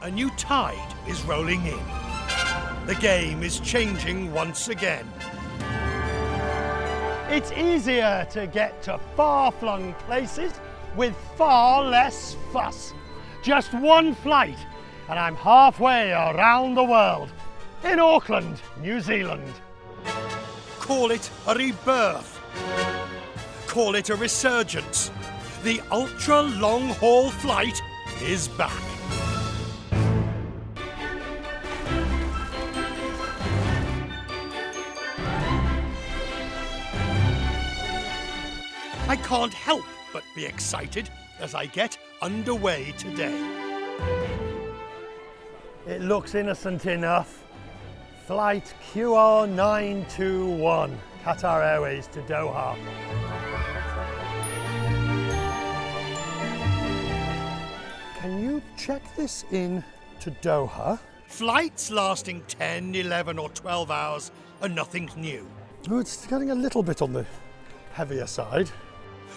A new tide is rolling in. The game is changing once again. It's easier to get to far-flung places with far less fuss. Just one flight, and I'm halfway around the world in Auckland, New Zealand. Call it a rebirth. Call it a resurgence. The ultra-long-haul flight is back. I can't help but be excited as I get underway today. It looks innocent enough. Flight QR921, Qatar Airways to Doha. Can you check this in to Doha? Flights lasting 10, 11 or 12 hours are nothing new. Oh, it's getting a little bit on the heavier side.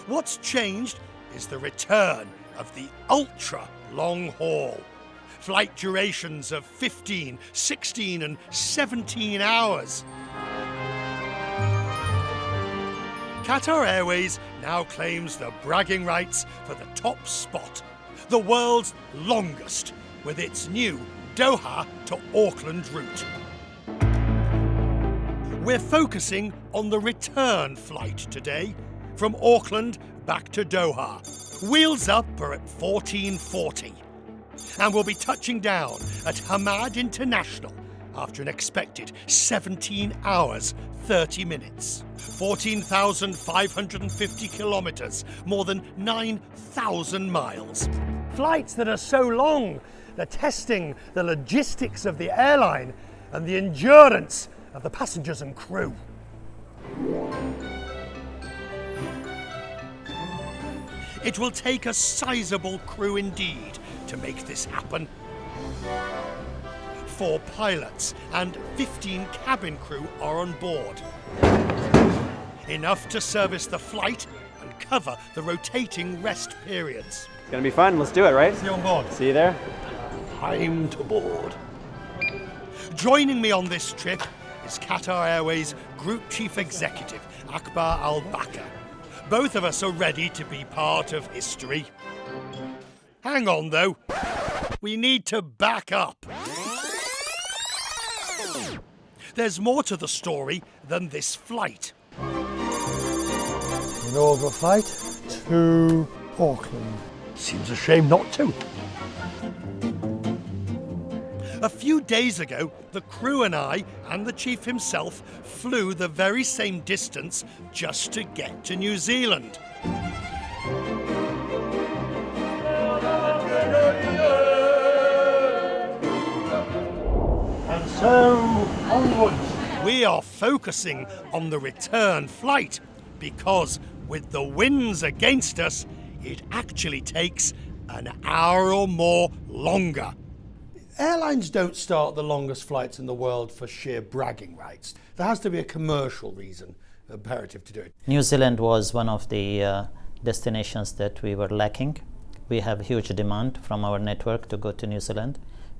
What's changed is the return of the ultra long haul. Flight durations of 15, 16 and 17 hours. Qatar Airways now claims the bragging rights for the top spot, the world's longest, with its new Doha to Auckland route. We're focusing on the return flight today, from Auckland back to Doha. Wheels up are at 14:40. And we'll be touching down at Hamad International after an expected 17 hours, 30 minutes. 14,550 kilometres, more than 9,000 miles. Flights that are so long, they're testing the logistics of the airline and the endurance of the passengers and crew. It will take a sizable crew indeed to make this happen. 4 pilots and 15 cabin crew are on board. Enough to service the flight and cover the rotating rest periods. It's gonna be fun, let's do it, right? See you on board. See you there. Time to board. Joining me on this trip is Qatar Airways Group Chief Executive, Akbar Al-Bakr. Both of us are ready to be part of history. Hang on though, we need to back up. There's more to the story than this flight. Inaugural flight to Auckland. Seems a shame not to. A few days ago, the crew and I, and the chief himself, flew the very same distance just to get to New Zealand. And so, onwards. We are focusing on the return flight because with the winds against us, it actually takes an hour or more longer. Airlines don't start the longest flights in the world for sheer bragging rights. There has to be a commercial reason imperative to do it. New Zealand was one of the destinations that we were lacking. We have huge demand from our network to go to New Zealand.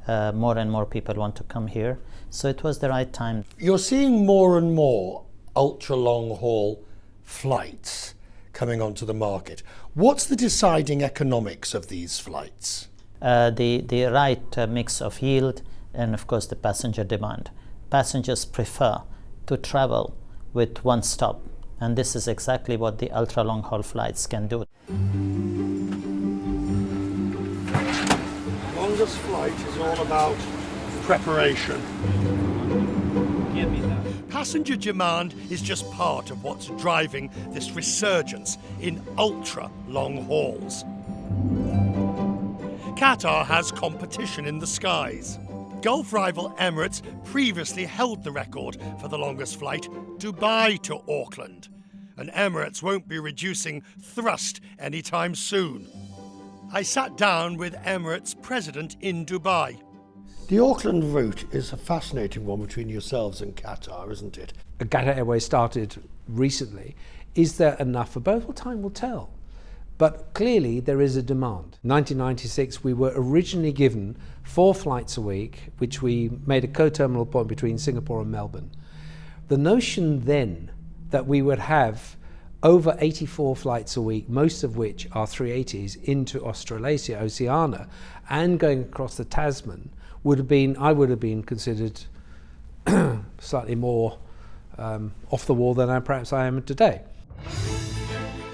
More and more people want to come here. So it was the right time. You're seeing more and more ultra long haul flights coming onto the market. What's the deciding economics of these flights? The right mix of yield and of course the passenger demand. Passengers prefer to travel with one stop, and this is exactly what the ultra long haul flights can do. Longest flight is all about preparation. Passenger demand is just part of what's driving this resurgence in ultra long hauls. Qatar has competition in the skies. Gulf rival Emirates previously held the record for the longest flight, Dubai to Auckland. And Emirates won't be reducing thrust anytime soon. I sat down with Emirates president in Dubai. The Auckland route is a fascinating one between yourselves and Qatar, isn't it? Qatar Airways started recently. Is there enough for both? Well, time will tell. But clearly there is a demand. In 1996 we were originally given 4 flights a week, which we made a co-terminal point between Singapore and Melbourne. The notion then that we would have over 84 flights a week, most of which are 380s, into Australasia, Oceania, and going across the Tasman, I would have been considered slightly more off the wall than perhaps I am today.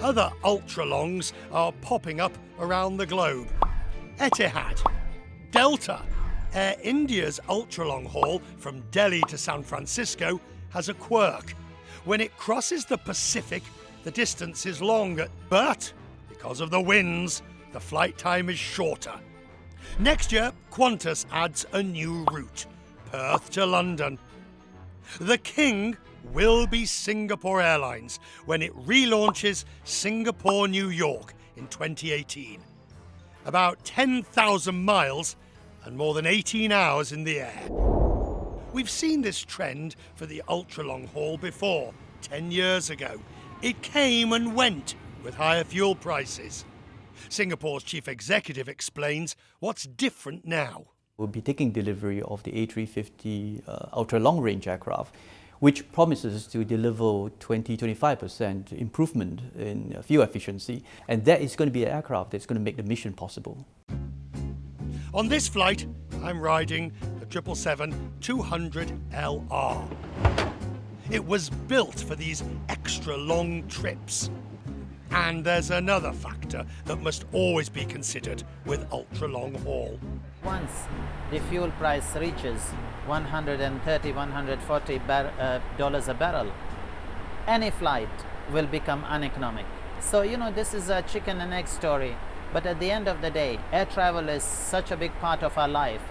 Other ultra-longs are popping up around the globe. Etihad, Delta, Air India's ultra-long haul from Delhi to San Francisco has a quirk. When it crosses the Pacific, the distance is longer, but because of the winds, the flight time is shorter. Next year, Qantas adds a new route, Perth to London. The king will be Singapore Airlines when it relaunches Singapore-New York in 2018. About 10,000 miles and more than 18 hours in the air. We've seen this trend for the ultra-long haul before, 10 years ago. It came and went with higher fuel prices. Singapore's chief executive explains what's different now. We'll be taking delivery of the A350 ultra-long-range aircraft, which promises to deliver 20-25% improvement in fuel efficiency. And that is going to be an aircraft that's going to make the mission possible. On this flight, I'm riding the 777-200LR. It was built for these extra long trips. And there's another factor that must always be considered with ultra-long haul. Once the fuel price reaches $130, $140 a barrel, any flight will become uneconomic. So, this is a chicken and egg story. But at the end of the day, air travel is such a big part of our life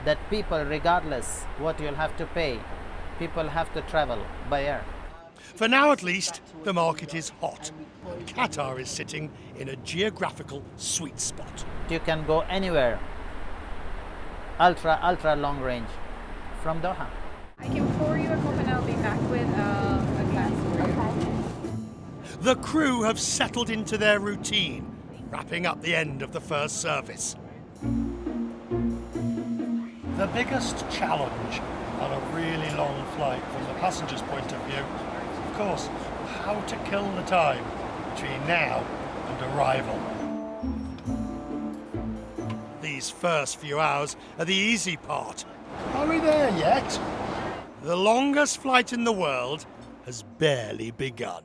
that people, regardless what you'll have to pay, people have to travel by air. For now at least, the market is hot. Qatar is sitting in a geographical sweet spot. You can go anywhere, ultra long range, from Doha. I can pour you a cup and I'll be back with a glass for you. The crew have settled into their routine, wrapping up the end of the first service. The biggest challenge on a really long flight from the passenger's point of view, of course, how to kill the time between now and arrival. These first few hours are the easy part. Are we there yet? The longest flight in the world has barely begun.